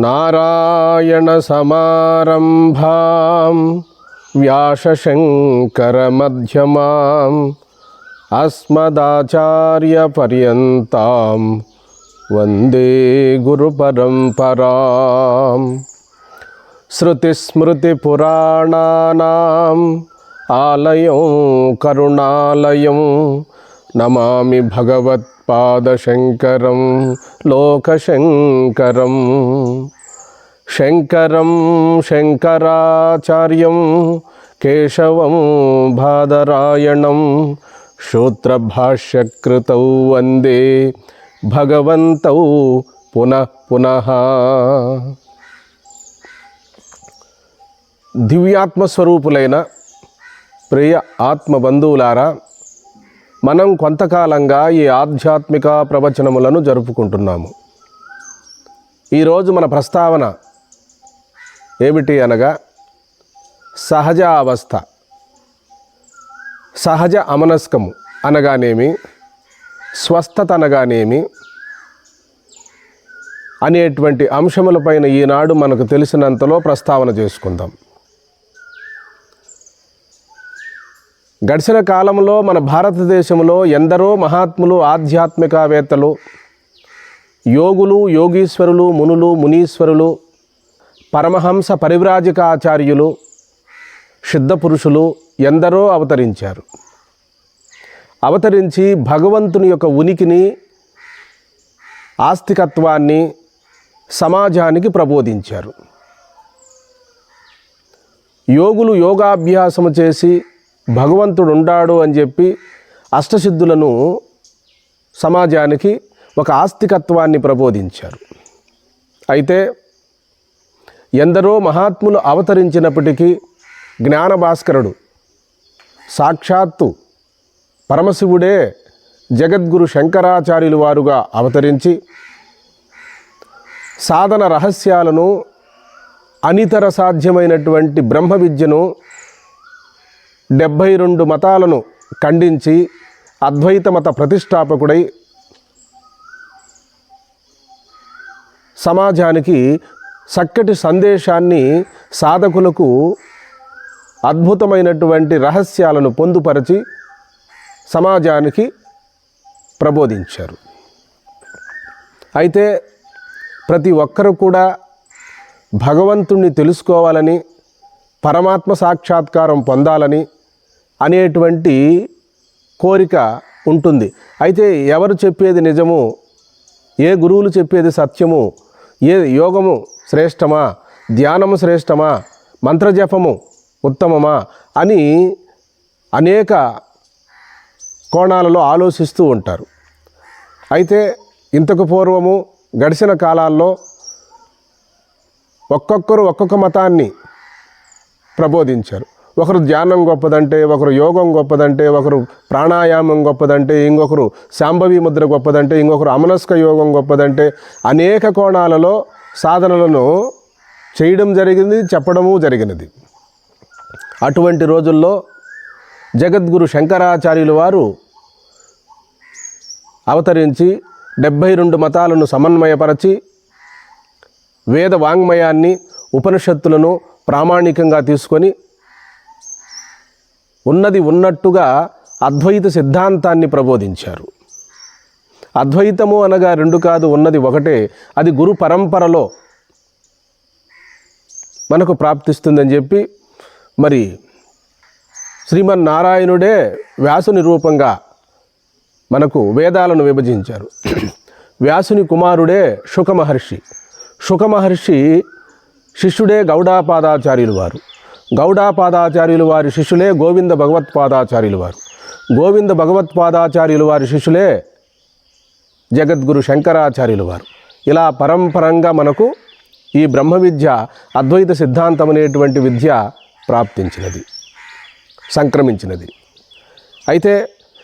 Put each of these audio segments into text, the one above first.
నారాయణసమారంభాం వ్యాసశంకరమధ్యమాం అస్మదాచార్యపర్యంతాం వందే గురుపరంపరాం. శృతిస్మృతిపురాణానాం ఆలయం కరుణాలయం నమామి భగవత్పాదశంకరం లోకశంకరం. శంకరం శంకరాచార్యం కేశవం బాదరాయణం సూత్రభాష్యకృతౌ వందే భగవంతౌ పునః పునః. దివ్యాత్మస్వరూపులైన ప్రియ ఆత్మబంధువులారా, మనం కొంతకాలంగా ఈ ఆధ్యాత్మిక ప్రవచనములను జరుపుకుంటున్నాము. ఈరోజు మన ప్రస్తావన ఏమిటి అనగా సహజ అవస్థ, సహజ అమనస్కము అనగానేమి, స్వస్థత అనగానేమి అనేటువంటి అంశములపైన ఈనాడు మనకు తెలిసినంతలో ప్రస్తావన చేసుకుందాం. గడిచిన కాలంలో మన భారతదేశంలో ఎందరో మహాత్ములు, ఆధ్యాత్మికవేత్తలు, యోగులు, యోగీశ్వరులు, మునులు, మునీశ్వరులు, పరమహంస పరివ్రాజకాచార్యులు, సిద్ధపురుషులు ఎందరో అవతరించారు. అవతరించి భగవంతుని యొక్క ఉనికిని, ఆస్తికత్వాన్ని సమాజానికి ప్రబోధించారు. యోగులు యోగాభ్యాసము చేసి భగవంతుడు ఉండాడు అని చెప్పి అష్టసిద్ధులను సమాజానికి ఒక ఆస్తికత్వాన్ని ప్రబోధించారు. అయితే ఎందరో మహాత్ములు అవతరించినప్పటికీ జ్ఞానభాస్కరుడు సాక్షాత్తు పరమశివుడే జగద్గురు శంకరాచార్యులు వారుగా అవతరించి సాధన రహస్యాలను, అనితర సాధ్యమైనటువంటి బ్రహ్మ విద్యను, 72 మతాలను ఖండించి అద్వైత మత ప్రతిష్టాపకుడై సమాజానికి చక్కటి సందేశాన్ని, సాధకులకు అద్భుతమైనటువంటి రహస్యాలను పొందుపరిచి సమాజానికి ప్రబోధించారు. అయితే ప్రతి ఒక్కరూ కూడా భగవంతుణ్ణి తెలుసుకోవాలని, పరమాత్మ సాక్షాత్కారం పొందాలని అనేటువంటి కోరిక ఉంటుంది. అయితే ఎవరు చెప్పేది నిజము, ఏ గురువులు చెప్పేది సత్యము, ఏ యోగము శ్రేష్టమా, ధ్యానము శ్రేష్టమా, మంత్రజపము ఉత్తమమా అని అనేక కోణాలలో ఆలోచిస్తూ ఉంటారు. అయితే ఇంతకు పూర్వము గడిచిన కాలాల్లో ఒక్కొక్కరు ఒక్కొక్క మతాన్ని ప్రబోధించారు. ఒకరు ధ్యానం గొప్పదంటే, ఒకరు యోగం గొప్పదంటే, ఒకరు ప్రాణాయామం గొప్పదంటే, ఇంకొకరు శాంభవి ముద్ర గొప్పదంటే, ఇంకొకరు అమనస్క యోగం గొప్పదంటే అనేక కోణాలలో సాధనలను చేయడం జరిగింది, చెప్పడము జరిగినది. అటువంటి రోజుల్లో జగద్గురు శంకరాచార్యులు వారు అవతరించి 72 మతాలను సమన్వయపరచి వేద వాంగ్మయాన్ని, ఉపనిషత్తులను ప్రామాణికంగా తీసుకొని ఉన్నది ఉన్నట్టుగా అద్వైత సిద్ధాంతాన్ని ప్రబోధించారు. అద్వైతము అనగా 2 కాదు, ఉన్నది ఒకటే. అది గురు పరంపరలో మనకు ప్రాప్తిస్తుందని చెప్పి మరి శ్రీమన్నారాయణుడే వ్యాసుని రూపంగా మనకు వేదాలను విభజించారు. వ్యాసుని కుమారుడే శుకమహర్షి. శుకమహర్షి శిష్యుడే గౌడాపాదాచార్యులు వారు. గౌడాపాదాచార్యులు వారి శిష్యులే గోవింద భగవత్పాదాచార్యులు వారు. గోవింద భగవత్పాదాచార్యులు వారి శిష్యులే జగద్గురు శంకరాచార్యులు వారు. ఇలా పరంపరంగా మనకు ఈ బ్రహ్మ విద్య, అద్వైత సిద్ధాంతం అనేటువంటి విద్య ప్రాప్తించినది, సంక్రమించినది. అయితే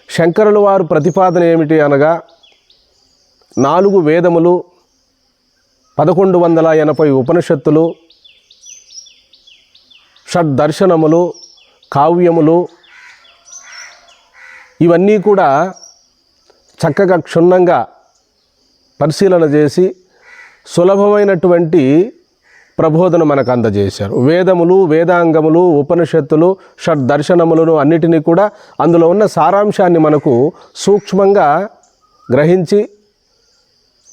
శంకరుల వారు ప్రతిపాదన ఏమిటి అనగా 4 వేదములు, 1180 ఉపనిషత్తులు, షడ్దర్శనములు, కావ్యములు ఇవన్నీ కూడా చక్కగా క్షుణ్ణంగా పరిశీలన చేసి సులభమైనటువంటి ప్రబోధన మనకు అందజేశారు. వేదములు, వేదాంగములు, ఉపనిషత్తులు, షడ్దర్శనములను అన్నిటినీ కూడా అందులో ఉన్న సారాంశాన్ని మనకు సూక్ష్మంగా గ్రహించి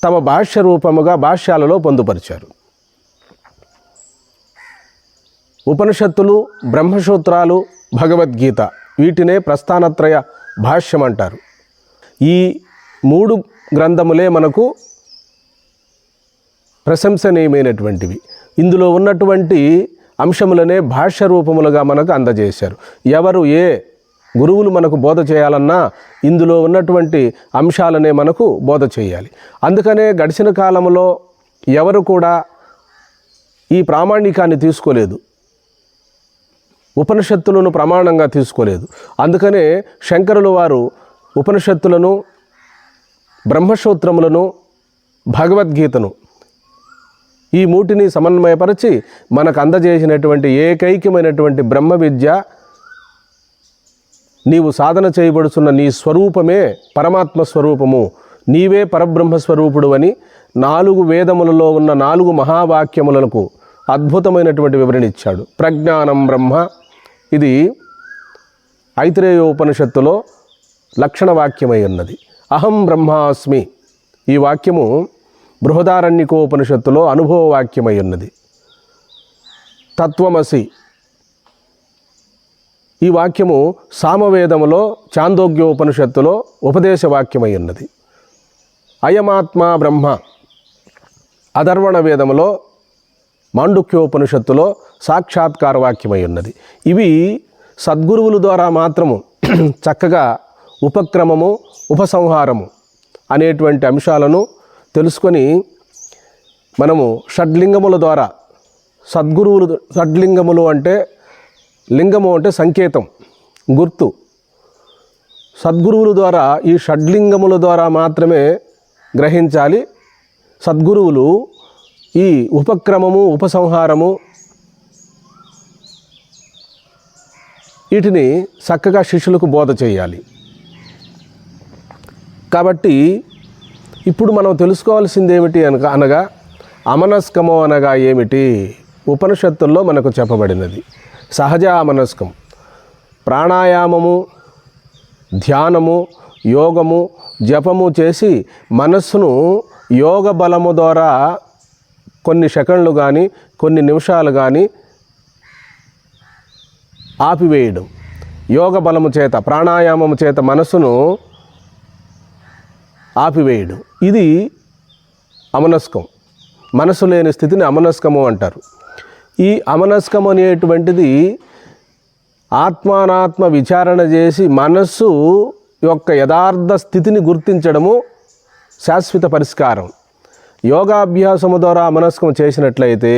తమ భాష్య రూపముగా భాష్యాలలో పొందుపరిచారు. ఉపనిషత్తులు, బ్రహ్మసూత్రాలు, భగవద్గీత వీటినే ప్రస్థానత్రయ భాష్యం అంటారు. ఈ 3 గ్రంథములే మనకు ప్రశంసనీయమైనటువంటివి. ఇందులో ఉన్నటువంటి అంశములనే భాష్య రూపములుగా మనకు అందజేశారు. ఎవరు ఏ గురువులు మనకు బోధ చేయాలన్నా ఇందులో ఉన్నటువంటి అంశాలనే మనకు బోధ చేయాలి. అందుకనే గడిచిన కాలంలో ఎవరు కూడా ఈ ప్రామాణికాన్ని తీసుకోలేదు, ఉపనిషత్తులను ప్రమాణంగా తీసుకోలేదు. అందుకనే శంకరులు వారు ఉపనిషత్తులను, బ్రహ్మసూత్రములను, భగవద్గీతను ఈ 3ని సమన్వయపరిచి మనకు అందజేసినటువంటి ఏకైకమైనటువంటి బ్రహ్మ విద్య, నీవు సాధన చేయబడుతున్న నీ స్వరూపమే పరమాత్మ స్వరూపము, నీవే పరబ్రహ్మ స్వరూపుడు అని 4 వేదములలో ఉన్న 4 మహావాక్యములకు అద్భుతమైనటువంటి వివరణ ఇచ్చాడు. ప్రజ్ఞానం బ్రహ్మ, ఇది ఐత్రేయోపనిషత్తులో లక్షణ వాక్యమై ఉన్నది. అహం బ్రహ్మాస్మి, ఈ వాక్యము బృహదారణ్యకోపనిషత్తులో అనుభవ వాక్యమై ఉన్నది. తత్వమసి, ఈ వాక్యము సామవేదములో చాందోగ్యోపనిషత్తులో ఉపదేశ వాక్యమై ఉన్నది. అయమాత్మా బ్రహ్మ అధర్వణ వేదములో మాండుక్యోపనిషత్తులో సాక్షాత్కార వాక్యమై ఉన్నది. ఇవి సద్గురువుల ద్వారా మాత్రము చక్కగా ఉపక్రమము, ఉపసంహారము అనేటువంటి అంశాలను తెలుసుకొని మనము షడ్లింగముల ద్వారా సద్గురువులు, షడ్లింగములు అంటే లింగము అంటే సంకేతం, గుర్తు. సద్గురువుల ద్వారా ఈ షడ్లింగముల ద్వారా మాత్రమే గ్రహించాలి. సద్గురువులు ఈ ఉపక్రమము, ఉపసంహారము వీటిని చక్కగా శిష్యులకు బోధ చేయాలి. కాబట్టి ఇప్పుడు మనం తెలుసుకోవాల్సింది ఏమిటి అనగా అమనస్కము అనగా ఏమిటి? ఉపనిషత్తుల్లో మనకు చెప్పబడినది సహజ అమనస్కం. ప్రాణాయామము, ధ్యానము, యోగము, జపము చేసి మనస్సును యోగ బలము ద్వారా కొన్ని సెకండ్లు కానీ కొన్ని నిమిషాలు కానీ ఆపివేయడం. యోగ బలము చేత, ప్రాణాయామము చేత మనస్సును ఆపివేయడం, ఇది అమనస్కం. మనసు లేని స్థితిని అమనస్కము అంటారు. ఈ అమనస్కం అనేటువంటిది ఆత్మానాత్మ విచారణ చేసి మనస్సు యొక్క యథార్థ స్థితిని గుర్తించడము శాశ్వత పరిష్కారం. యోగాభ్యాసము ద్వారా అమనస్కం చేసినట్లయితే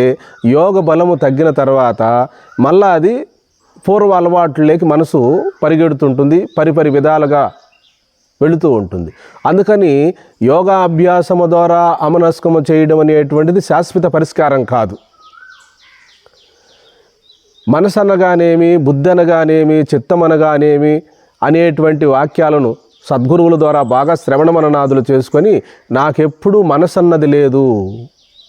యోగ బలము తగ్గిన తర్వాత మళ్ళా అది పూర్వ అలవాట్లలోకి మనసు పరిగెడుతుంటుంది, పరిపరి విధాలుగా వెళుతూ ఉంటుంది. అందుకని యోగాభ్యాసము ద్వారా అమనస్కము చేయడం అనేటువంటిది శాశ్వత పరిష్కారం కాదు. మనసు అనగానేమి, బుద్ధి అనగానేమి, చిత్తం అనగానేమి అనేటువంటి వాక్యాలను సద్గురువుల ద్వారా బాగా శ్రవణ మననాదులు చేసుకొని నాకెప్పుడూ మనసు అన్నది లేదు,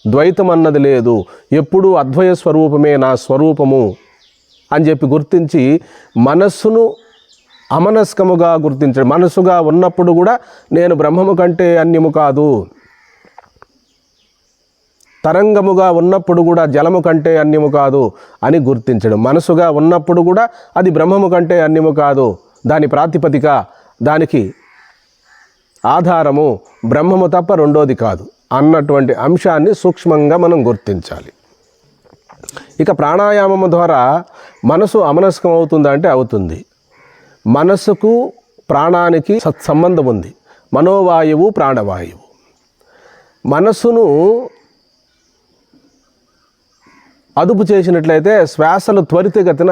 ద్వైతం అన్నది లేదు, ఎప్పుడూ అద్వయ స్వరూపమే నా స్వరూపము అని చెప్పి గుర్తించి మనస్సును అమనస్కముగా గుర్తించడం. మనసుగా ఉన్నప్పుడు కూడా నేను బ్రహ్మము కంటే అన్యము కాదు, తరంగముగా ఉన్నప్పుడు కూడా జలము కంటే అన్యము కాదు అని గుర్తించడం. మనసుగా ఉన్నప్పుడు కూడా అది బ్రహ్మము కంటే అన్యము కాదు, దాని ప్రాతిపదిక, దానికి ఆధారము బ్రహ్మము తప్ప రెండోది కాదు అన్నటువంటి అంశాన్ని సూక్ష్మంగా మనం గుర్తించాలి. ఇక ప్రాణాయామము ద్వారా మనసు అమనస్కం అవుతుందా అంటే అవుతుంది. మనసుకు ప్రాణానికి సత్సంబంధం ఉంది. మనోవాయువు, ప్రాణవాయువు. మనస్సును అదుపు చేసినట్లయితే శ్వాసలు త్వరితగతిన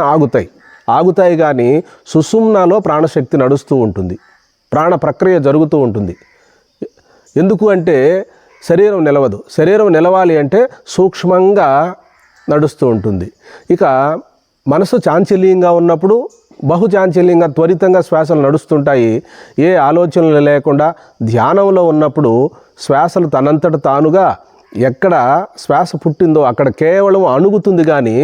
ఆగుతాయి కానీ సుషుమ్నాలో ప్రాణశక్తి నడుస్తూ ఉంటుంది, ప్రాణ ప్రక్రియ జరుగుతూ ఉంటుంది. ఎందుకు అంటే శరీరం నిలవదు. శరీరం నిలవాలి అంటే సూక్ష్మంగా నడుస్తూ ఉంటుంది. ఇక మనసు చాంచల్యంగా ఉన్నప్పుడు బహుచాంచల్యంగా త్వరితంగా శ్వాసలు నడుస్తుంటాయి. ఏ ఆలోచనలు లేకుండా ధ్యానంలో ఉన్నప్పుడు శ్వాసలు తనంతట తానుగా ఎక్కడ శ్వాస పుట్టిందో అక్కడ కేవలం అణుగుతుంది కానీ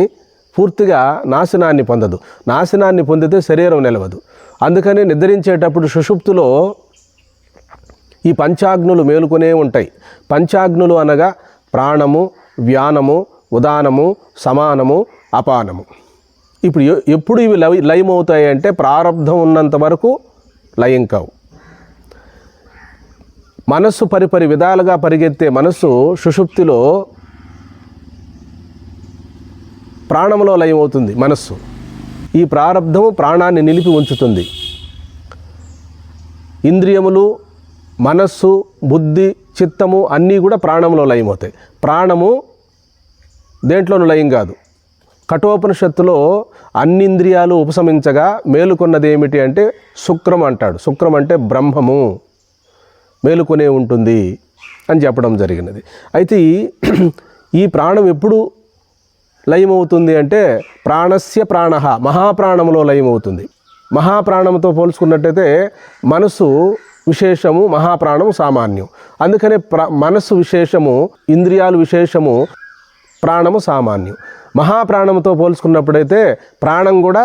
పూర్తిగా నాశనాన్ని పొందదు. నాశనాన్ని పొందితే శరీరం నిలవదు. అందుకని నిద్రించేటప్పుడు సుషుప్తిలో ఈ పంచాగ్నులు మేలుకొనే ఉంటాయి. పంచాగ్నులు అనగా ప్రాణము, వ్యానము, ఉదానము, సమానము, అపానము. ఇప్పుడు ఎప్పుడు ఇవి లయమవుతాయి అంటే ప్రారంధం ఉన్నంత వరకు లయం కావు. మనస్సు పరిపరి విధాలుగా పరిగెత్తే మనస్సు సుషుప్తిలో ప్రాణంలో లయమవుతుంది. మనస్సు ఈ ప్రారంధము ప్రాణాన్ని నిలిపి ఉంచుతుంది. ఇంద్రియములు, మనస్సు, బుద్ధి, చిత్తము అన్నీ కూడా ప్రాణంలో లయమవుతాయి. ప్రాణము దేంట్లోనూ లయం కాదు. కఠోపనిషత్తులో అన్ని ఇంద్రియాలు ఉపశమించగా మేలుకొన్నది ఏమిటి అంటే శుక్రం అంటాడు. శుక్రం అంటే బ్రహ్మము మేలుకొనే ఉంటుంది అని చెప్పడం జరిగినది. అయితే ఈ ప్రాణం ఎప్పుడు లయమవుతుంది అంటే ప్రాణస్య ప్రాణ మహాప్రాణములో లయమవుతుంది. మహాప్రాణంతో పోల్చుకున్నట్టయితే మనసు విశేషము, మహాప్రాణము సామాన్యం. అందుకనే మనస్సు విశేషము, ఇంద్రియాలు విశేషము, ప్రాణము సామాన్యం. మహాప్రాణంతో పోల్చుకున్నప్పుడైతే ప్రాణం కూడా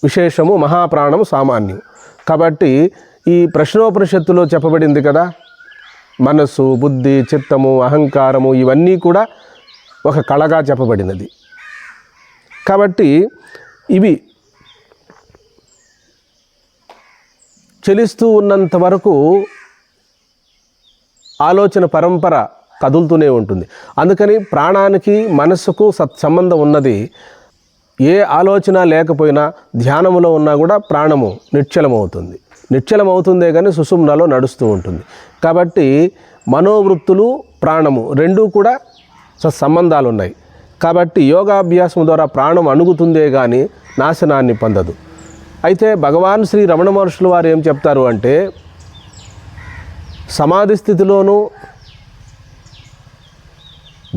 విశేషము, మహాప్రాణము సామాన్యం. కాబట్టి ఈ ప్రశ్నోపనిషత్తులో చెప్పబడింది కదా, మనస్సు, బుద్ధి, చిత్తము, అహంకారము ఇవన్నీ కూడా ఒక కళగా చెప్పబడినది. కాబట్టి ఇవి చలిస్తూ ఉన్నంత వరకు ఆలోచన పరంపర కదులుతూనే ఉంటుంది. అందుకని ప్రాణానికి మనస్సుకు సత్సంబంధం ఉన్నది. ఏ ఆలోచన లేకపోయినా ధ్యానములో ఉన్నా కూడా ప్రాణము నిశ్చలమవుతుంది. నిశ్చలమవుతుందే కానీ సుషుమ్నలో నడుస్తూ ఉంటుంది. కాబట్టి మనోవృత్తులు, ప్రాణము రెండూ కూడా సత్సంబంధాలు ఉన్నాయి. కాబట్టి యోగాభ్యాసం ద్వారా ప్రాణం అణుగుతుందే కానీ నాశనాన్ని పొందదు. అయితే భగవాన్ శ్రీ రమణ మహర్షులు వారు ఏం చెప్తారు అంటే సమాధి స్థితిలోనూ,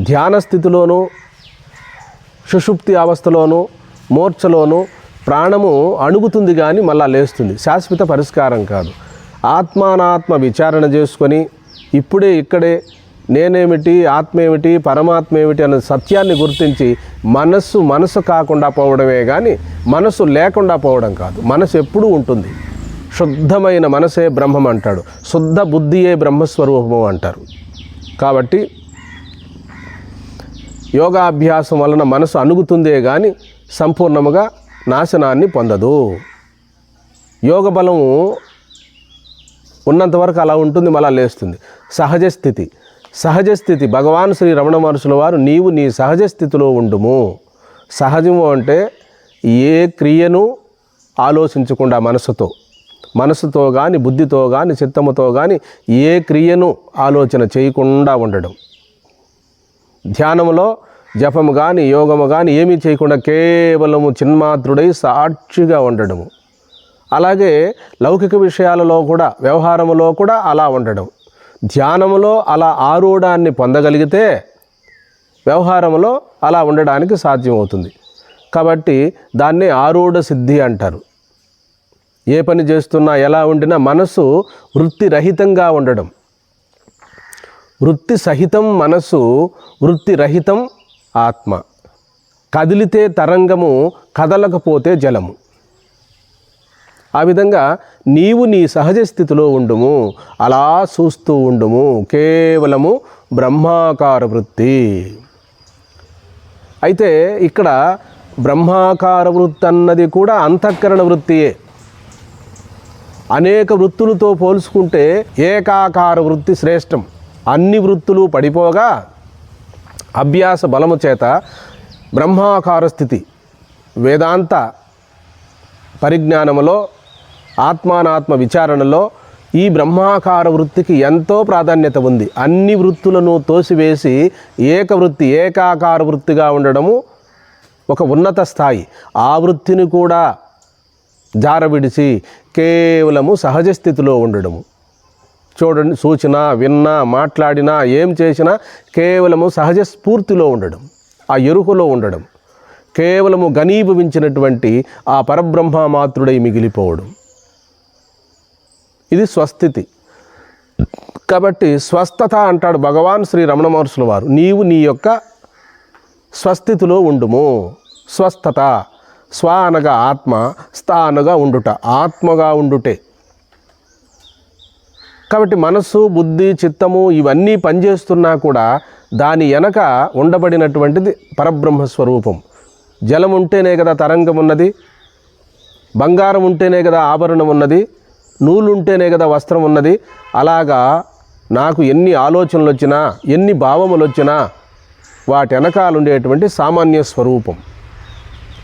ధ్యాన స్థితిలోనూ, సుషుప్తి అవస్థలోనూ, మూర్ఛలోనూ ప్రాణము అణుగుతుంది కానీ మళ్ళా లేస్తుంది. శాశ్వత పరిష్కారం కాదు. ఆత్మానాత్మ విచారణ చేసుకొని ఇప్పుడే ఇక్కడే నేనేమిటి, ఆత్మ ఏమిటి, పరమాత్మ ఏమిటి అనే సత్యాన్ని గుర్తించి మనస్సు కాకుండా పోవడమే కానీ మనస్సు లేకుండా పోవడం కాదు. మనసు ఎప్పుడూ ఉంటుంది. శుద్ధమైన మనసే బ్రహ్మం అంటాడు. శుద్ధ బుద్ధియే బ్రహ్మస్వరూపము అంటారు. కాబట్టి యోగాభ్యాసం వలన మనసు అణుగుతుందే కానీ సంపూర్ణముగా నాశనాన్ని పొందదు. యోగ బలము ఉన్నంతవరకు అలా ఉంటుంది, మళ్ళా లేస్తుంది. సహజ స్థితి భగవాన్ శ్రీ రమణ మహర్షుల వారు నీవు నీ సహజ స్థితిలో ఉండుము. సహజము అంటే ఏ క్రియను ఆలోచించకుండా మనసుతో కానీ, బుద్ధితో కానీ, చిత్తముతో కానీ ఏ క్రియను ఆలోచన చేయకుండా ఉండడం. ధ్యానములో జపము కానీ, యోగము కానీ ఏమీ చేయకుండా కేవలము చిన్మాత్రుడై సాక్షిగా ఉండడము. అలాగే లౌకిక విషయాలలో కూడా, వ్యవహారములో కూడా అలా ఉండడం. ధ్యానములో అలా ఆరూఢాన్ని పొందగలిగితే వ్యవహారములో అలా ఉండడానికి సాధ్యమవుతుంది. కాబట్టి దాన్ని ఆరూఢ సిద్ధి అంటారు. ఏ పని చేస్తున్నా, ఎలా ఉండినా మనసు వృత్తిరహితంగా ఉండడం. వృత్తి సహితం మనసు, వృత్తిరహితం ఆత్మ. కదిలితే తరంగము, కదలకపోతే జలము. ఆ విధంగా నీవు నీ సహజ స్థితిలో ఉండుము. అలా చూస్తూ ఉండుము. కేవలము బ్రహ్మాకార వృత్తి. అయితే ఇక్కడ బ్రహ్మాకార వృత్తి అన్నది కూడా అంతఃకరణ వృత్తియే. అనేక వృత్తులతో పోల్చుకుంటే ఏకాకార వృత్తి శ్రేష్టం. అన్ని వృత్తులు పడిపోగా అభ్యాస బలము చేత బ్రహ్మాకార స్థితి, వేదాంత పరిజ్ఞానములో, ఆత్మానాత్మ విచారణలో ఈ బ్రహ్మాకార వృత్తికి ఎంతో ప్రాధాన్యత ఉంది. అన్ని వృత్తులను తోసివేసి ఏకాకార వృత్తిగా ఉండడము ఒక ఉన్నత స్థాయి. ఆ వృత్తిని కూడా జారవిడిచి కేవలము సహజ స్థితిలో ఉండడము. చూడండి, సూచన, విన్నా, మాట్లాడినా, ఏం చేసినా కేవలము సహజ స్ఫూర్తిలో ఉండడం, ఆ ఎరుకలో ఉండడం, కేవలము ఘనీభవించినటువంటి ఆ పరబ్రహ్మ మాత్రుడై మిగిలిపోవడం. ఇది స్వస్థితి. కాబట్టి స్వస్థత అంటాడు భగవాన్ శ్రీ రమణ మహర్షుల వారు. నీవు నీ యొక్క స్వస్థితిలో ఉండుము. స్వస్థత, స్వ అనగా ఆత్మ, స్థ అనగా ఉండుట, ఆత్మగా ఉండుటే. కాబట్టి మనస్సు, బుద్ధి, చిత్తము ఇవన్నీ పనిచేస్తున్నా కూడా దాని వెనక ఉండబడినటువంటిది పరబ్రహ్మస్వరూపం. జలం ఉంటేనే కదా తరంగం ఉన్నది, బంగారం ఉంటేనే కదా ఆభరణం ఉన్నది, నూలు ఉంటేనే కదా వస్త్రం ఉన్నది. అలాగా నాకు ఎన్ని ఆలోచనలు వచ్చినా, ఎన్ని భావములు వచ్చినా వాటి వెనకాల ఉండేటువంటి సామాన్య స్వరూపం,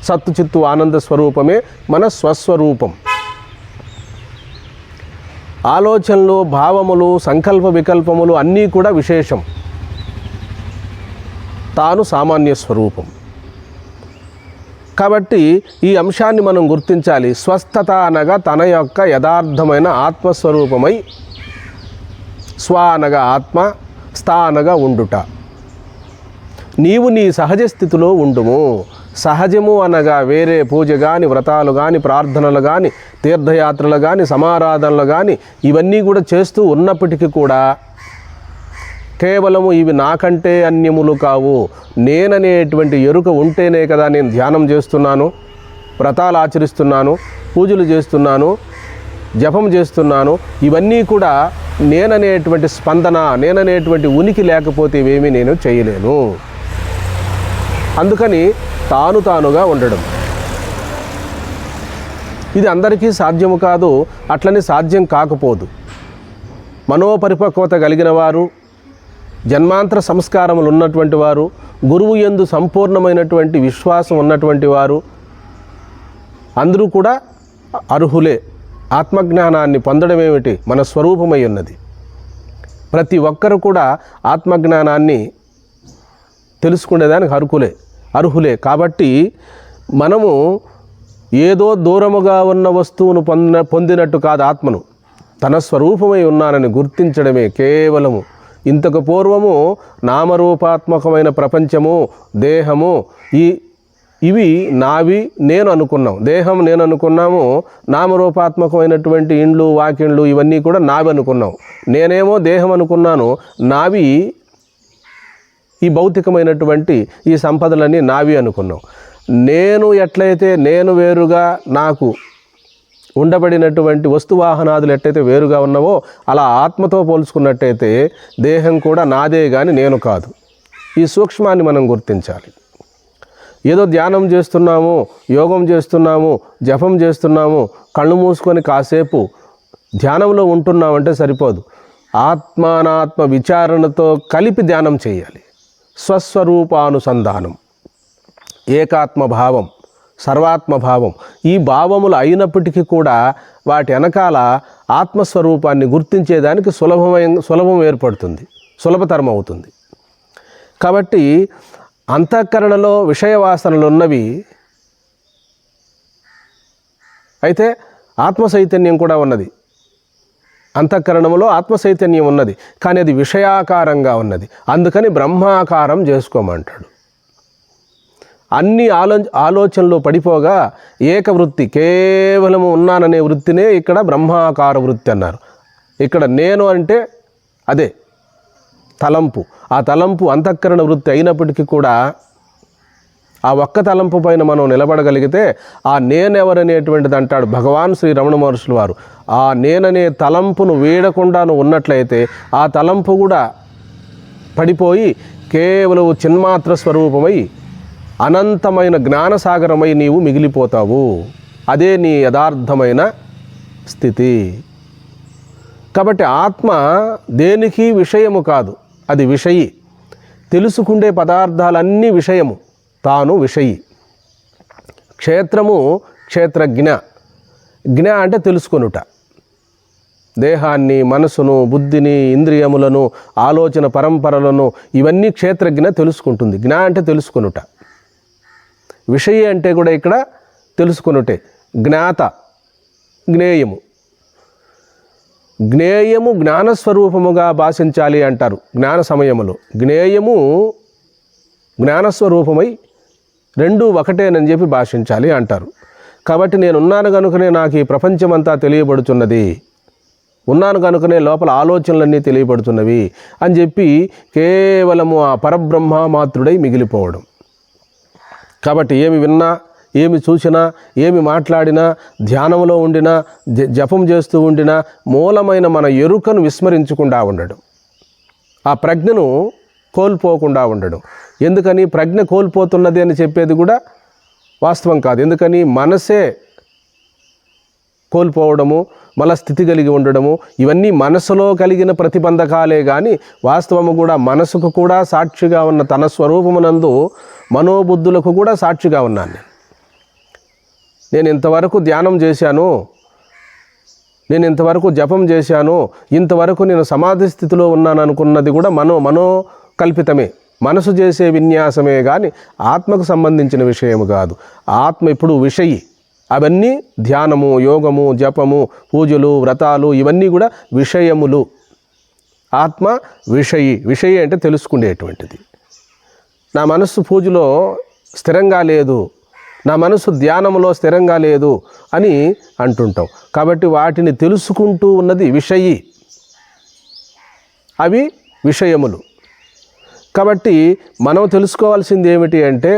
సత్తు చిత్తు ఆనంద స్వరూపమే మన స్వస్వరూపం. ఆలోచనలు, భావములు, సంకల్ప వికల్పములు అన్నీ కూడా విశేషం, తాను సామాన్య స్వరూపం. కాబట్టి ఈ అంశాన్ని మనం గుర్తించాలి. స్వస్థత అనగా తన యొక్క యథార్థమైన ఆత్మస్వరూపమై, స్వ అనగా ఆత్మ, స్థ అనగా ఉండుట. నీవు నీ సహజ స్థితిలో ఉండుము. సహజము అనగా వేరే పూజ కానీ, వ్రతాలు కానీ, ప్రార్థనలు కానీ, తీర్థయాత్రలు కానీ, సమారాధనలు కానీ ఇవన్నీ కూడా చేస్తూ ఉన్నప్పటికీ కూడా కేవలము ఇవి నాకంటే అన్యములు కావు, నేననేటువంటి ఎరుక ఉంటేనే కదా నేను ధ్యానం చేస్తున్నాను, వ్రతాలు ఆచరిస్తున్నాను, పూజలు చేస్తున్నాను, జపం చేస్తున్నాను. ఇవన్నీ కూడా నేననేటువంటి స్పందన, నేననేటువంటి ఉనికి లేకపోతే ఇవేమీ నేను చేయలేను. అందుకని తానుగా ఉండడం ఇది అందరికీ సాధ్యము కాదు, అట్లని సాధ్యం కాకపోదు. మనోపరిపక్వత కలిగిన వారు, జన్మాంతర సంస్కారములు ఉన్నటువంటి వారు, గురువు యందు సంపూర్ణమైనటువంటి విశ్వాసం ఉన్నటువంటి వారు అందరూ కూడా అర్హులే. ఆత్మజ్ఞానాన్ని పొందడం ఏమిటి? మన స్వరూపమై ఉన్నది. ప్రతి ఒక్కరు కూడా ఆత్మజ్ఞానాన్ని తెలుసుకునేదానికి అర్హులే. కాబట్టి మనము ఏదో దూరముగా ఉన్న వస్తువును పొందినట్టు కాదు, ఆత్మను తన స్వరూపమై ఉన్నానని గుర్తించడమే కేవలము. ఇంతకు పూర్వము నామరూపాత్మకమైన ప్రపంచము, దేహము ఇవి నావి నేను అనుకున్నాం. దేహం నేను అనుకున్నాము, నామరూపాత్మకమైనటువంటి ఇండ్లు, వాకిండ్లు ఇవన్నీ కూడా నావి అనుకున్నాం. నేనేమో దేహం అనుకున్నాను, నావి ఈ భౌతికమైనటువంటి ఈ సంపదలన్నీ నావి అనుకున్నాం. నేను ఎట్లయితే నేను వేరుగా, నాకు ఉండబడినటువంటి వస్తువాహనాదులు ఎట్లయితే వేరుగా ఉన్నావో అలా ఆత్మతో పోల్చుకున్నట్టయితే దేహం కూడా నాదే కానీ నేను కాదు. ఈ సూక్ష్మాన్ని మనం గుర్తించాలి. ఏదో ధ్యానం చేస్తున్నాము, యోగం చేస్తున్నాము, జపం చేస్తున్నాము, కళ్ళు మూసుకొని కాసేపు ధ్యానంలో ఉంటున్నామంటే సరిపోదు. ఆత్మానాత్మ విచారణతో కలిపి ధ్యానం చేయాలి. స్వస్వరూపానుసంధానం, ఏకాత్మభావం, సర్వాత్మభావం ఈ భావములు అయినప్పటికీ కూడా వాటి వెనకాల ఆత్మస్వరూపాన్ని గుర్తించేదానికి సులభం ఏర్పడుతుంది, సులభతరం అవుతుంది. కాబట్టి అంతఃకరణలో విషయ వాసనలు ఉన్నవి, అయితే ఆత్మ చైతన్యం కూడా ఉన్నది. అంతఃకరణంలో ఆత్మ చైతన్యం ఉన్నది, కానీ అది విషయాకారంగా ఉన్నది. అందుకని బ్రహ్మాకారం చేసుకోమంటాడు. అన్ని ఆలోచనలు పడిపోగా ఏకవృత్తి, కేవలము ఉన్నాననే వృత్తినే ఇక్కడ బ్రహ్మాకార వృత్తి అన్నారు. ఇక్కడ నేను అంటే అదే తలంపు. ఆ తలంపు అంతఃకరణ వృత్తి అయినప్పటికీ కూడా ఆ ఒక్క తలంపు పైన మనం నిలబడగలిగితే ఆ నేనెవరనేటువంటిది అంటాడు భగవాన్ శ్రీ రమణ మహర్షుల వారు. ఆ నేననే తలంపును వీడకుండా నువ్వు ఉన్నట్లయితే ఆ తలంపు కూడా పడిపోయి కేవలం చిన్మాత్ర స్వరూపమై అనంతమైన జ్ఞానసాగరమై నీవు మిగిలిపోతావు. అదే నీ యథార్థమైన స్థితి. కాబట్టి ఆత్మ దేనికి విషయము కాదు, అది విషయి. తెలుసుకుండే పదార్థాలన్నీ విషయము, తాను విషయి. క్షేత్రము క్షేత్రజ్ఞ. జ్ఞ అంటే తెలుసుకొనుట. దేహాన్ని, మనసును, బుద్ధిని, ఇంద్రియములను, ఆలోచన పరంపరలను ఇవన్నీ క్షేత్రజ్ఞ తెలుసుకుంటుంది. జ్ఞ అంటే తెలుసుకొనుట. విషయి అంటే కూడా ఇక్కడ తెలుసుకొనుటే. జ్ఞాత, జ్ఞేయము. జ్ఞేయము జ్ఞానస్వరూపముగా భాషించాలి అంటారు జ్ఞాన సమయములో. జ్ఞేయము జ్ఞానస్వరూపమై రెండూ ఒకటేనని చెప్పి భాషించాలి అంటారు. కాబట్టి నేనున్నాను కనుకనే నాకు ఈ ప్రపంచమంతా తెలియబడుతున్నది, ఉన్నాను కనుకనే లోపల ఆలోచనలన్నీ తెలియబడుతున్నవి అని చెప్పి కేవలము ఆ పరబ్రహ్మ మాత్రుడై మిగిలిపోవడం. కాబట్టి ఏమి విన్నా, ఏమి చూసినా, ఏమి మాట్లాడినా, ధ్యానంలో ఉండినా, జపం చేస్తూ ఉండినా మూలమైన మన ఎరుకను విస్మరించకుండా ఉండడం, ఆ ప్రజ్ఞను కోల్పోకుండా ఉండడం. ఎందుకని ప్రజ్ఞ కోల్పోతున్నది అని చెప్పేది కూడా వాస్తవం కాదు. ఎందుకని మనసే కోల్పోవడము, మల స్థితి కలిగి ఉండడము, ఇవన్నీ మనసులో కలిగిన ప్రతిబంధకాలే కానీ వాస్తవము కూడా మనసుకు కూడా సాక్షిగా ఉన్న తన స్వరూపమునందు మనోబుద్ధులకు కూడా సాక్షిగా ఉన్నాను. నేను ఇంతవరకు ధ్యానం చేశాను, నేను ఇంతవరకు జపం చేశాను, ఇంతవరకు నేను సమాధి స్థితిలో ఉన్నాను అనుకున్నది కూడా మనోకల్పితమే, మనసు చేసే విన్యాసమే కానీ ఆత్మకు సంబంధించిన విషయము కాదు. ఆత్మ ఇప్పుడు విషయి. అవన్నీ ధ్యానము, యోగము, జపము, పూజలు, వ్రతాలు ఇవన్నీ కూడా విషయములు. ఆత్మ విషయి. విషయి అంటే తెలుసుకునేటువంటిది. నా మనస్సు పూజలో స్థిరంగా లేదు, నా మనసు ధ్యానంలో స్థిరంగా లేదు అని అంటుంటాం. కాబట్టి వాటిని తెలుసుకుంటూ ఉన్నది విషయి, అవి విషయములు. కాబట్టి మనం తెలుసుకోవాల్సింది ఏమిటి అంటే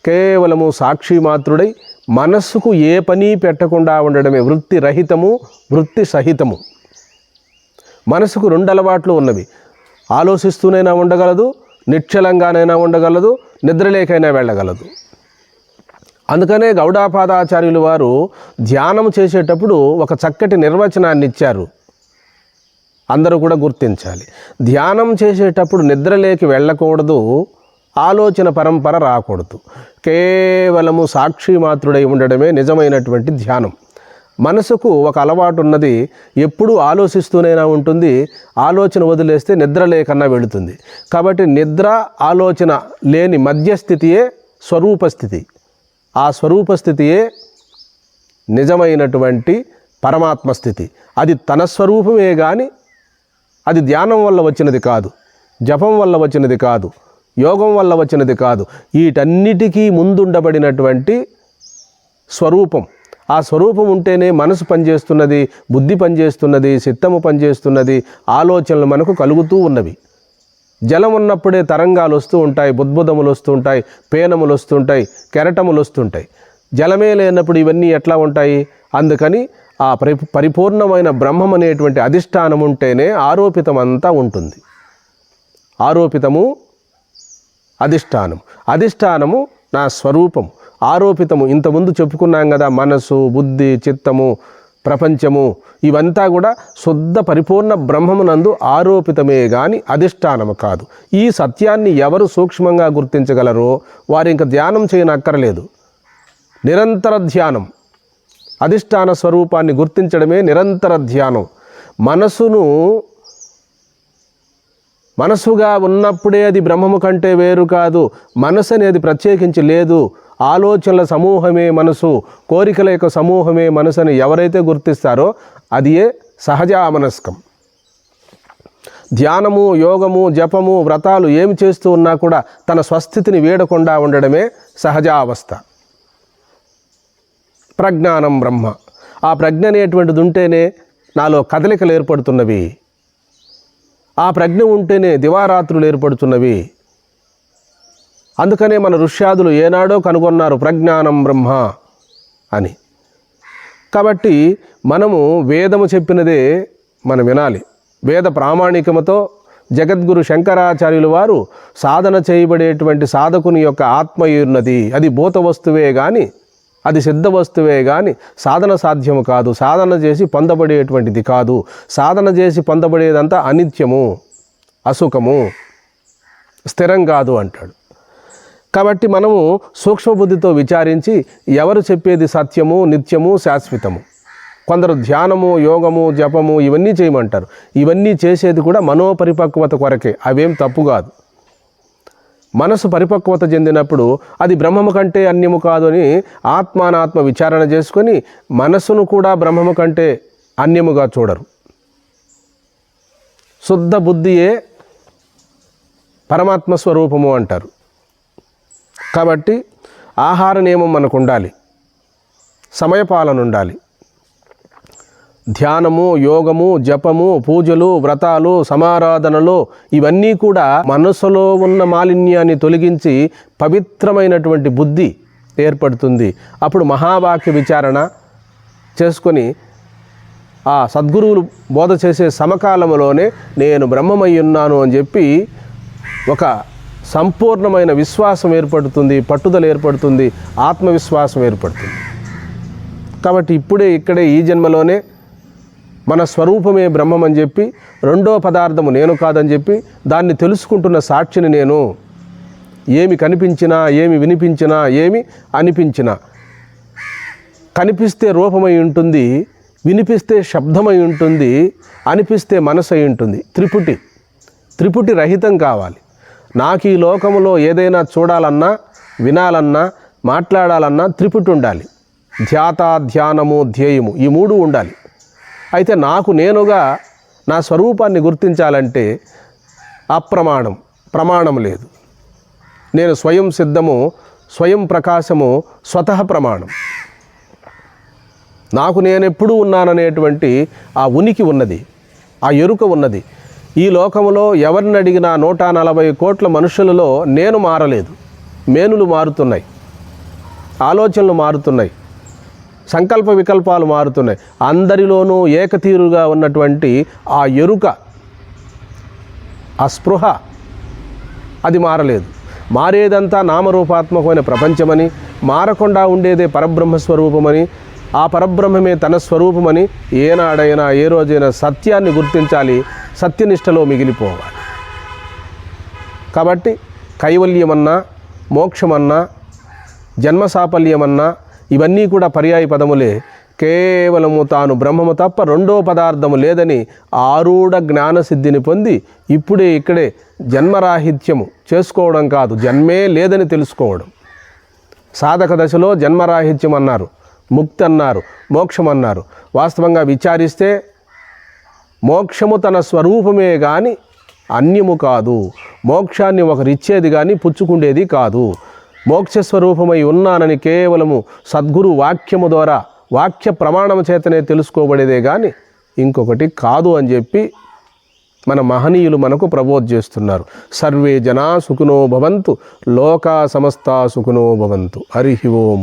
కేవలము సాక్షి మాత్రుడై మనస్సుకు ఏ పని పెట్టకుండా ఉండడమే. వృత్తి రహితము, వృత్తి సహితము. మనసుకు 2 అలవాట్లు ఉన్నవి. ఆలోచిస్తూనైనా ఉండగలదు, నిశ్చలంగానైనా ఉండగలదు, నిద్రలేకైనా వెళ్ళగలదు. అందుకనే గౌడాపాదాచార్యులు వారు ధ్యానం చేసేటప్పుడు ఒక చక్కటి నిర్వచనాన్ని ఇచ్చారు. అందరూ కూడా గుర్తించాలి. ధ్యానం చేసేటప్పుడు నిద్రలేకి వెళ్ళకూడదు, ఆలోచన పరంపర రాకూడదు. కేవలము సాక్షి మాత్రుడై ఉండడమే నిజమైనటువంటి ధ్యానం. మనసుకు ఒక అలవాటు ఉన్నది, ఎప్పుడూ ఆలోచిస్తూనైనా ఉంటుంది, ఆలోచన వదిలేస్తే నిద్ర లేకన్నా వెళుతుంది. కాబట్టి నిద్ర ఆలోచన లేని మధ్యస్థితియే స్వరూపస్థితి. ఆ స్వరూపస్థితియే నిజమైనటువంటి పరమాత్మస్థితి. అది తన స్వరూపమే కానీ అది ధ్యానం వల్ల వచ్చినది కాదు, జపం వల్ల వచ్చినది కాదు, యోగం వల్ల వచ్చినది కాదు. వీటన్నిటికీ ముందుండబడినటువంటి స్వరూపం. ఆ స్వరూపం ఉంటేనే మనసు పనిచేస్తున్నది, బుద్ధి పనిచేస్తున్నది, చిత్తము పనిచేస్తున్నది, ఆలోచనలు మనకు కలుగుతూ ఉన్నవి. జలం ఉన్నప్పుడే తరంగాలు వస్తూ ఉంటాయి, బుద్బుదములు వస్తూ ఉంటాయి, పేనములు వస్తుంటాయి, కెరటములు వస్తుంటాయి. జలమే లేనప్పుడు ఇవన్నీ ఎట్లా ఉంటాయి? అందుకని ఆ పరిపూర్ణమైన బ్రహ్మం అనేటువంటి అధిష్టానం ఉంటేనే ఆరోపితం అంతా ఉంటుంది. ఆరోపితము అధిష్టానము, అధిష్టానము నా స్వరూపం. ఆరోపితము ఇంతకుముందు చెప్పుకున్నాం కదా, మనసు, బుద్ధి, చిత్తము, ప్రపంచము ఇవంతా కూడా శుద్ధ పరిపూర్ణ బ్రహ్మమునందు ఆరోపితమే కానీ అధిష్టానము కాదు. ఈ సత్యాన్ని ఎవరు సూక్ష్మంగా గుర్తించగలరో వారు ఇంకా ధ్యానం చేయనక్కర్లేదు. నిరంతర ధ్యానం, అధిష్టాన స్వరూపాన్ని గుర్తించడమే నిరంతర ధ్యానం. మనసుగా ఉన్నప్పుడే అది బ్రహ్మము కంటే వేరు కాదు. మనసు అనేది ప్రత్యేకించి లేదు. ఆలోచనల సమూహమే మనసు, కోరికల యొక్క సమూహమే మనసు అని ఎవరైతే గుర్తిస్తారో అదియే సహజామనస్కం. ధ్యానము, యోగము, జపము, వ్రతాలు ఏమి చేస్తూ ఉన్నా కూడా తన స్వస్థితిని వీడకుండా ఉండడమే సహజావస్థ. ప్రజ్ఞానం బ్రహ్మ. ఆ ప్రజ్ఞ అనేటువంటిది ఉంటేనే నాలో కదలికలు ఏర్పడుతున్నవి. ఆ ప్రజ్ఞ ఉంటేనే దివారాత్రులు ఏర్పడుతున్నవి. అందుకనే మన ఋష్యాదులు ఏనాడో కనుగొన్నారు ప్రజ్ఞానం బ్రహ్మ అని. కాబట్టి మనము వేదము చెప్పినదే మనం వినాలి. వేద ప్రామాణికముతో జగద్గురు శంకరాచార్యులు వారు సాధన చేయబడేటువంటి సాధకుని యొక్క ఆత్మ ఉన్నది. అది భూత వస్తువే కానీ, అది సిద్ధ వస్తువే కానీ సాధన సాధ్యము కాదు. సాధన చేసి పొందబడేటువంటిది కాదు. సాధన చేసి పొందబడేదంతా అనిత్యము, అసుఖము, స్థిరం కాదు అంటాడు. కాబట్టి మనము సూక్ష్మబుద్ధితో విచారించి ఎవరు చెప్పేది సత్యము, నిత్యము, శాశ్వతము. కొందరు ధ్యానము, యోగము, జపము ఇవన్నీ చేయమంటారు. ఇవన్నీ చేసేది కూడా మనోపరిపక్వత కొరకే. అవేం తప్పు కాదు. మనసు పరిపక్వత చెందినప్పుడు అది బ్రహ్మము కంటే అన్యము కాదు అని ఆత్మానాత్మ విచారణ చేసుకొని మనసును కూడా బ్రహ్మము కంటే అన్యముగా చూడరు. శుద్ధ బుద్ధియే పరమాత్మ స్వరూపము అంటారు. కాబట్టి ఆహార నియమం మనకు ఉండాలి, సమయపాలన ఉండాలి, ధ్యానము, యోగము, జపము, పూజలు, వ్రతాలు, సమారాధనలు ఇవన్నీ కూడా మనసులో ఉన్న మాలిన్యాన్ని తొలగించి పవిత్రమైనటువంటి బుద్ధి ఏర్పడుతుంది. అప్పుడు మహావాక్య విచారణ చేసుకొని ఆ సద్గురువులు బోధ చేసే సమకాలంలోనే నేను బ్రహ్మమై ఉన్నాను అని చెప్పి ఒక సంపూర్ణమైన విశ్వాసం ఏర్పడుతుంది, పట్టుదల ఏర్పడుతుంది, ఆత్మవిశ్వాసం ఏర్పడుతుంది. కాబట్టి ఇక్కడే ఈ జన్మలోనే మన స్వరూపమే బ్రహ్మం అని చెప్పి, రెండో పదార్థము నేను కాదని చెప్పి, దాన్ని తెలుసుకుంటున్న సాక్షిని నేను. ఏమి కనిపించినా, ఏమి వినిపించినా, ఏమి అనిపించినా, కనిపిస్తే రూపమై ఉంటుంది, వినిపిస్తే శబ్దమై ఉంటుంది, అనిపిస్తే మనసు అయి ఉంటుంది. త్రిపుటి రహితం కావాలి. నాకు ఈ లోకంలో ఏదైనా చూడాలన్నా, వినాలన్నా, మాట్లాడాలన్నా త్రిపుటి ఉండాలి. ధ్యాత, ధ్యానము, ధ్యేయము ఈ మూడు ఉండాలి. అయితే నాకు నేనుగా నా స్వరూపాన్ని గుర్తించాలంటే ప్రమాణం లేదు. నేను స్వయం సిద్ధము, స్వయం ప్రకాశము, స్వతః ప్రమాణం. నాకు నేనెప్పుడు ఉన్నాననేటువంటి ఆ ఉనికి ఉన్నది, ఆ ఎరుక ఉన్నది. ఈ లోకంలో ఎవరిని అడిగినా 140 కోట్ల మనుషులలో నేను మారలేదు. మేనులు మారుతున్నాయి, ఆలోచనలు మారుతున్నాయి, సంకల్ప వికల్పాలు మారుతున్నాయి. అందరిలోనూ ఏకతీరుగా ఉన్నటువంటి ఆ ఎరుక, ఆ స్పృహ అది మారలేదు. మారేదంతా నామరూపాత్మకమైన ప్రపంచమని, మారకుండా ఉండేదే పరబ్రహ్మస్వరూపమని, ఆ పరబ్రహ్మమే తన స్వరూపమని ఏనాడైనా ఏ రోజైనా సత్యాన్ని గుర్తించాలి, సత్యనిష్టలో మిగిలిపోవాలి. కాబట్టి కైవల్యమన్నా, మోక్షమన్నా, జన్మ సాఫల్యమన్నా ఇవన్నీ కూడా పర్యాయ పదములే. కేవలము తాను బ్రహ్మము తప్ప రెండో పదార్థము లేదని ఆరూఢ జ్ఞానసిద్ధిని పొంది ఇక్కడే జన్మరాహిత్యము చేసుకోవడం కాదు, జన్మే లేదని తెలుసుకోవడం. సాధక దశలో జన్మరాహిత్యం అన్నారు, ముక్తి అన్నారు, మోక్షం అన్నారు. వాస్తవంగా విచారిస్తే మోక్షము తన స్వరూపమే కానీ అన్యము కాదు. మోక్షాన్ని ఒకరిచ్చేది కానీ పుచ్చుకుండేది కాదు. మోక్షస్వరూపమై ఉన్నానని కేవలము సద్గురు వాక్యము ద్వారా, వాక్య ప్రమాణము చేతనే తెలుసుకోబడేదే కానీ ఇంకొకటి కాదు అని చెప్పి మన మహనీయులు మనకు ప్రబోధ చేస్తున్నారు. సర్వే జనా సుఖినో భవంతు, లోకా సమస్తా సుఖినో భవంతు. హరి ఓం.